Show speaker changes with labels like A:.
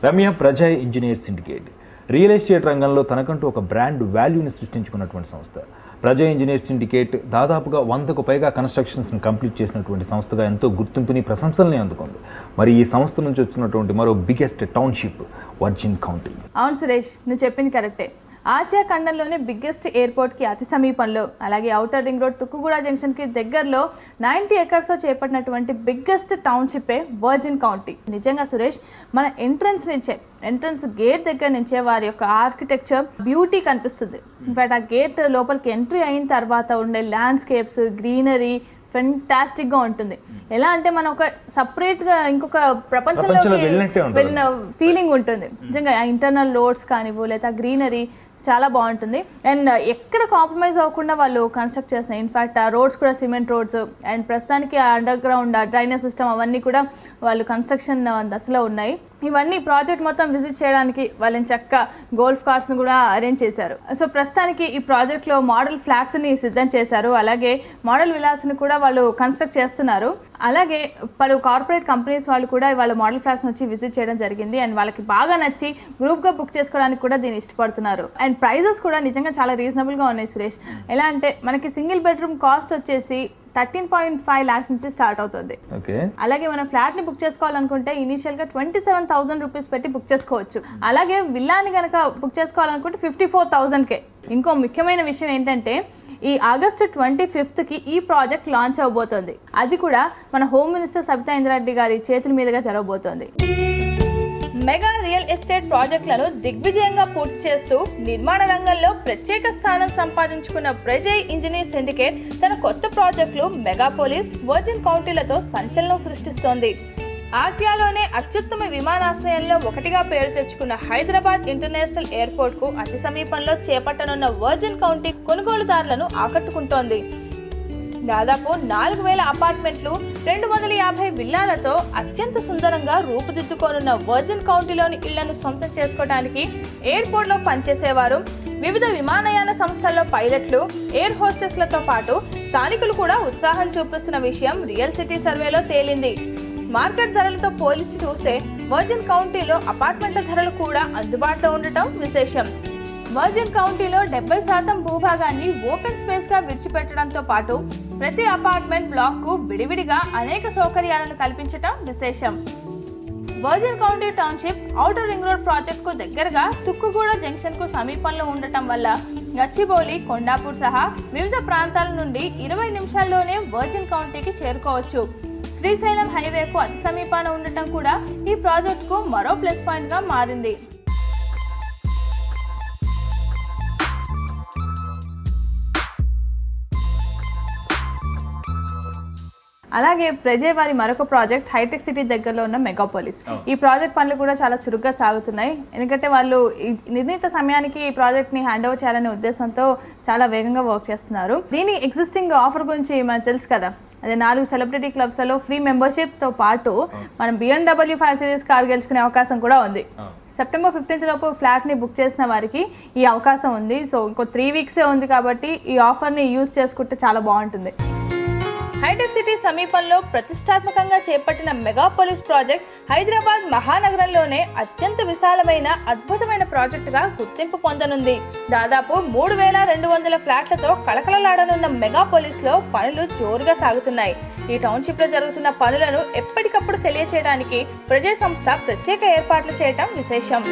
A: రమ్య ప్రజా engineer syndicate real estate రంగంలో తనకంటూ ఒక బ్రాండ్ వాల్యూని సృష్టించుకున్నటువంటి సంస్థ. ప్రజా ఇంజనీర్ సిండికేట్ దాదాపుగా 100కు పైగా కన్స్ట్రక్షన్స్ని కంప్లీట్ చేసినటువంటి సంస్థగా ఎంతో గుర్తింపుని ప్రశంసల్ని అందుకుంది. మరి ఈ సంస్థ నుంచి వచ్చినటువంటి మరో బిగ్గెస్ట్ టౌన్షిప్ వర్జిన్ కౌంటీ.
B: అవును సురేష్, నువ్వు చెప్పింది కరెక్టే. ఆసియా ఖండంలోనే బిగ్గెస్ట్ ఎయిర్పోర్ట్కి అతి సమీపంలో, అలాగే ఔటర్ రింగ్ రోడ్ తుక్కుగూడ జంక్షన్కి దగ్గరలో 90 ఎకర్స్తో చేపట్టినటువంటి బిగ్గెస్ట్ టౌన్షిప్పే వర్జిన్ కౌంటీ. నిజంగా సురేష్, మన ఎంట్రన్స్ గేట్ దగ్గర నుంచే వారి యొక్క ఆర్కిటెక్చర్ బ్యూటీ కనిపిస్తుంది. ఇన్ఫాక్ట్ ఆ గేట్ లోపలికి ఎంట్రీ అయిన తర్వాత ఉండే ల్యాండ్స్కేప్స్, గ్రీనరీ ఫెంటాస్టిక్గా ఉంటుంది. ఎలా అంటే మనం ఒక సపరేట్గా ఇంకొక ప్రపంచంలోకి వెళ్ళిన ఫీలింగ్ ఉంటుంది. నిజంగా ఆ ఇంటర్నల్ రోడ్స్ కానివ్వు లేదా గ్రీనరీ చాలా బాగుంటుంది. అండ్ ఎక్కడ కాంప్రమైజ్ అవ్వకుండా వాళ్ళు కన్స్ట్రక్ట్ చేస్తున్నాయి. ఇన్ఫ్యాక్ట్ ఆ రోడ్స్ కూడా సిమెంట్ రోడ్స్, అండ్ ప్రస్తుతానికి అండర్ గ్రౌండ్ డ్రైనేజ్ సిస్టమ్ అవన్నీ కూడా వాళ్ళు కన్స్ట్రక్షన్ దశలో ఉన్నాయి. ఇవన్నీ ప్రాజెక్ట్ మొత్తం విజిట్ చేయడానికి వాళ్ళని చక్కగా గోల్ఫ్ కార్ట్స్ని కూడా అరేంజ్ చేశారు. సో ప్రస్తుతానికి ఈ ప్రాజెక్ట్లో మోడల్ ఫ్లాట్స్ని సిద్ధం చేశారు. అలాగే మోడల్ విలాస్ని కూడా వాళ్ళు కన్స్ట్రక్ట్ చేస్తున్నారు. అలాగే పలు కార్పొరేట్ కంపెనీస్ వాళ్ళు కూడా వాళ్ళ మోడల్ ఫ్లాట్స్ వచ్చి విజిట్ చేయడం జరిగింది. అండ్ వాళ్ళకి బాగా నచ్చి గ్రూప్గా బుక్ చేసుకోవడానికి కూడా దీన్ని ఇష్టపడుతున్నారు. అండ్ ప్రైజెస్ కూడా నిజంగా చాలా రీజనబుల్గా ఉన్నాయి సురేష్. ఎలా అంటే మనకి సింగిల్ బెడ్రూమ్ కాస్ట్ వచ్చేసి 13.5 lakhs నుంచి స్టార్ట్ అవుతుంది. అలాగే మనం ఫ్లాట్ ని బుక్ చేసుకోవాలనుకుంటే ఇనిషియల్ గా 27,000 రూపీస్ పెట్టి బుక్ చేసుకోవచ్చు. అలాగే విల్లాని కనుక బుక్ చేసుకోవాలనుకుంటే 54,000కే. ఇంకో ముఖ్యమైన విషయం ఏంటంటే ఈ ఆగస్టు 25కి ఈ ప్రాజెక్ట్ లాంచ్ అవబోతోంది. అది కూడా మన హోమ్ మినిస్టర్ సబితా ఇంద్రారెడ్డి గారి చేతుల మీదుగా జరగబోతోంది. మెగా రియల్ ఎస్టేట్ ప్రాజెక్టులను దిగ్విజయంగా పూర్తి చేస్తూ నిర్మాణ రంగంలో ప్రత్యేక స్థానం సంపాదించుకున్న ప్రజా ఇంజనీర్ సిండికేట్ తన కొత్త ప్రాజెక్టులు మెగాపోలిస్, వర్జిన్ కౌంటీలతో సంచలనం సృష్టిస్తోంది. ఆసియాలోనే అత్యుత్తమ విమానాశ్రయంలో ఒకటిగా పేరు తెచ్చుకున్న హైదరాబాద్ ఇంటర్నేషనల్ ఎయిర్పోర్ట్ కు అతి సమీపంలో చేపట్టనున్న వర్జిన్ కౌంటీ కొనుగోలుదారులను ఆకట్టుకుంటోంది. దాదాపు 4,000 అపార్ట్మెంట్లు, 250 విల్లాలతో అత్యంత సుందరంగా రూపుదిద్దుకోనున్న వర్జిన్ కౌంటీలోని ఇళ్లను సొంతం చేసుకోవడానికి ఎయిర్పోర్ట్ లో పనిచేసేవారు, వివిధ విమానయాన సంస్థల్లో పైలట్లు, ఎయిర్ హోస్టెస్లతో పాటు స్థానికులు కూడా ఉత్సాహం చూపిస్తున్న విషయం రియల్ సిటీ సర్వేలో తేలింది. మార్కెట్ ధరలతో పోల్చి చూస్తే వర్జిన్ కౌంటీలో అపార్ట్మెంట్ల ధరలు కూడా అందుబాటులో ఉండటం విశేషం. వర్జిన్ కౌంటీలో 70% భూభాగాన్ని ఓపెన్ స్పేస్ గా విడిచిపెట్టడంతో పాటు ప్రతి అపార్ట్మెంట్ బ్లాక్ కు విడివిడిగా అనేక సౌకర్యాలను కల్పించడం విశేషం. Virgin county township outer ring road project కు దగ్గరగా తుక్కుగూడ జంక్షన్ కు సమీపంలో ఉండటం వల్ల గచ్చిబౌలి, కొండాపూర్ సహా వివిధ ప్రాంతాల నుండి 20 నిమిషాల్లోనే వర్జిన్ కౌంటీకి చేరుకోవచ్చు. శ్రీశైలం హైవేకు అతి సమీపాన ఉండటం కూడా ఈ ప్రాజెక్టుకు మరో ప్లస్ పాయింట్ గా మారింది. అలాగే ప్రజా వారి మరొక ప్రాజెక్ట్ హైటెక్ సిటీ దగ్గరలో ఉన్న మెగాపోలిస్. ఈ ప్రాజెక్ట్ పనులు కూడా చాలా చురుగ్గా సాగుతున్నాయి. ఎందుకంటే వాళ్ళు నిర్ణీత సమయానికి ఈ ప్రాజెక్ట్ ని హ్యాండ్ ఓవర్ చేయాలనే ఉద్దేశంతో చాలా వేగంగా వర్క్ చేస్తున్నారు. దీని ఎగ్జిస్టింగ్ ఆఫర్ గురించి మనకు తెలుసు కదా, అదే 4 సెలబ్రిటీ క్లబ్స్ లో ఫ్రీ మెంబర్షిప్ తో పాటు మనం BMW 5 Series కార్ గెలుచుకునే అవకాశం కూడా ఉంది. సెప్టెంబర్ 15 లోపు ఫ్లాట్ ని బుక్ చేసిన వారికి ఈ అవకాశం ఉంది. సో ఇంకో 3 వీక్సే ఉంది కాబట్టి ఈ ఆఫర్ ని యూజ్ చేసుకుంటే చాలా బాగుంటుంది. హైటెక్ సిటీ సమీపంలో ప్రతిష్టాత్మకంగా చేపట్టిన మెగాపోలిస్ ప్రాజెక్ట్ హైదరాబాద్ మహానగరంలోనే అత్యంత విశాలమైన అద్భుతమైన ప్రాజెక్టుగా గుర్తింపు పొందనుంది. దాదాపు 3,200 ఫ్లాట్లతో కలకలలాడనున్న మెగాపోలిస్ లో పనులు జోరుగా సాగుతున్నాయి. ఈ టౌన్షిప్ లో జరుగుతున్న పనులను ఎప్పటికప్పుడు తెలియచేయడానికి ప్రజా సంస్థ ప్రత్యేక ఏర్పాట్లు చేయటం విశేషం.